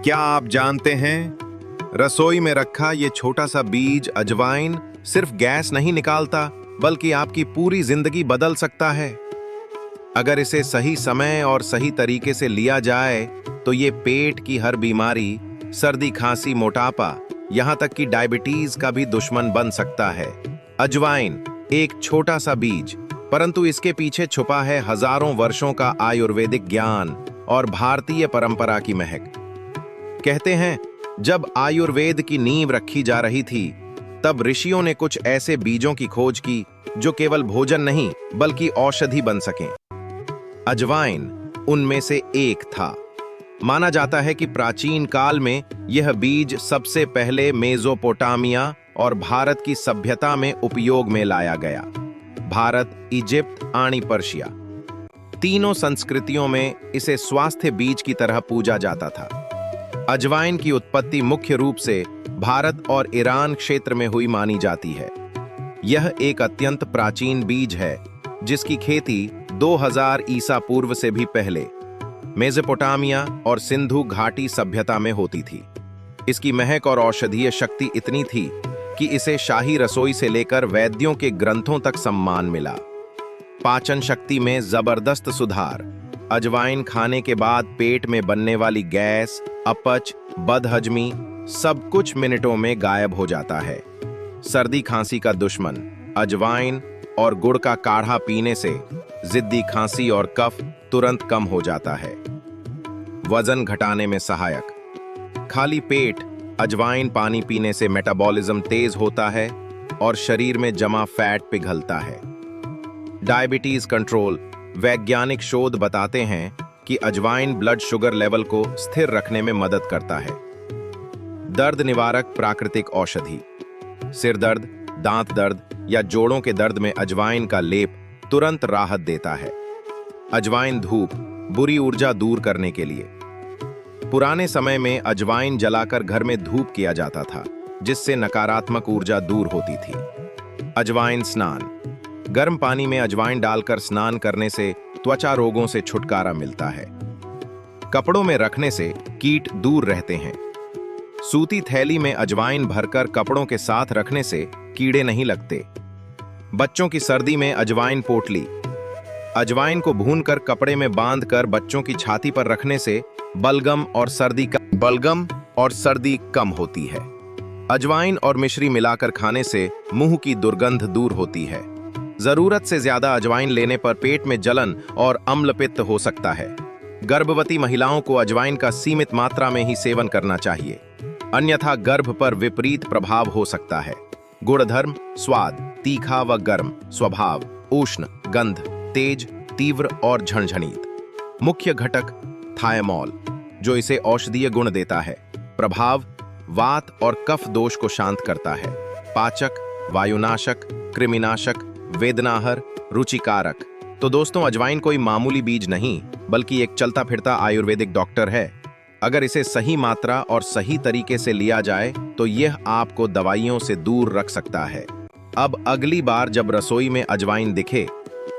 क्या आप जानते हैं, रसोई में रखा ये छोटा सा बीज अजवाइन सिर्फ गैस नहीं निकालता, बल्कि आपकी पूरी जिंदगी बदल सकता है। अगर इसे सही समय और सही तरीके से लिया जाए तो ये पेट की हर बीमारी, सर्दी, खांसी, मोटापा, यहाँ तक कि डायबिटीज का भी दुश्मन बन सकता है। अजवाइन एक छोटा सा बीज, परंतु इसके पीछे छुपा है हजारों वर्षों का आयुर्वेदिक ज्ञान और भारतीय परंपरा की महक। कहते हैं, जब आयुर्वेद की नींव रखी जा रही थी, तब ऋषियों ने कुछ ऐसे बीजों की खोज की जो केवल भोजन नहीं बल्कि औषधि बन सकें। अजवाइन उनमें से एक था। माना जाता है कि प्राचीन काल में यह बीज सबसे पहले मेसोपोटामिया और भारत की सभ्यता में उपयोग में लाया गया। भारत, इजिप्ट, आनी पर्शिया, तीनों संस्कृतियों में इसे स्वास्थ्य बीज की तरह पूजा जाता था। अजवाइन की उत्पत्ति मुख्य रूप से भारत और ईरान क्षेत्र में हुई मानी जाती है। यह एक अत्यंत प्राचीन बीज है जिसकी खेती 2000 ईसा पूर्व से भी पहले मेसोपोटामिया और सिंधु घाटी सभ्यता में होती थी। इसकी महक और औषधीय शक्ति इतनी थी कि इसे शाही रसोई से लेकर वैद्यों के ग्रंथों तक सम्मान मिला। पाचन शक्ति में जबरदस्त सुधार। अजवाइन खाने के बाद पेट में बनने वाली गैस, अपच, बदहजमी सब कुछ मिनटों में गायब हो जाता है। सर्दी खांसी का दुश्मन। अजवाइन और गुड़ का काढ़ा पीने से जिद्दी खांसी और कफ तुरंत कम हो जाता है। वजन घटाने में सहायक। खाली पेट अजवाइन पानी पीने से मेटाबॉलिज्म तेज होता है और शरीर में जमा फैट पिघलता है। Diabetes control. वैज्ञानिक शोध बताते हैं कि अजवाइन ब्लड शुगर लेवल को स्थिर रखने में मदद करता है। दर्द निवारक प्राकृतिक औषधि। सिर दर्द, दांत दर्द या जोड़ों के दर्द में अजवाइन का लेप तुरंत राहत देता है। अजवाइन धूप, बुरी ऊर्जा दूर करने के लिए। पुराने समय में अजवाइन जलाकर घर में धूप किया जाता था, जिससे नकारात्मक ऊर्जा दूर होती थी। अजवाइन स्नान। गर्म पानी में अजवाइन डालकर स्नान करने से त्वचा रोगों से छुटकारा मिलता है। कपड़ों में रखने से कीट दूर रहते हैं। सूती थैली में अजवाइन भरकर कपड़ों के साथ रखने से कीड़े नहीं लगते। बच्चों की सर्दी में अजवाइन पोटली। अजवाइन को भूनकर कपड़े में बांधकर बच्चों की छाती पर रखने से बलगम और सर्दी कम होती है। अजवाइन और मिश्री मिलाकर खाने से मुंह की दुर्गंध दूर होती है। जरूरत से ज्यादा अजवाइन लेने पर पेट में जलन और अम्लपित्त हो सकता है। गर्भवती महिलाओं को अजवाइन का सीमित मात्रा में ही सेवन करना चाहिए, अन्यथा गर्भ पर विपरीत प्रभाव हो सकता है। गुणधर्म। स्वाद तीखा व गर्म, स्वभाव उष्ण, गंध तेज, तीव्र और झणझणीत। मुख्य घटक थायमोल, जो इसे औषधीय गुण देता है। प्रभाव वात और कफ दोष को शांत करता है। पाचक, वायुनाशक, कृमिनाशक, वेदनाहर, रुचिकारक। तो दोस्तों, अजवाइन कोई मामूली बीज नहीं बल्कि एक चलता फिरता आयुर्वेदिक डॉक्टर है। अगर इसे सही मात्रा और सही तरीके से लिया जाए तो यह आपको दवाइयों से दूर रख सकता है। अब अगली बार जब रसोई में अजवाइन दिखे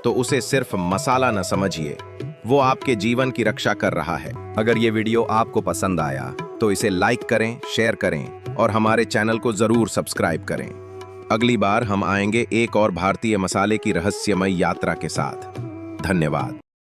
तो उसे सिर्फ मसाला न समझिए, वो आपके जीवन की रक्षा कर रहा है। अगर ये वीडियो आपको पसंद आया तो इसे लाइक करें, शेयर करें और हमारे चैनल को जरूर सब्सक्राइब करें। अगली बार हम आएंगे एक और भारतीय मसाले की रहस्यमय यात्रा के साथ। धन्यवाद।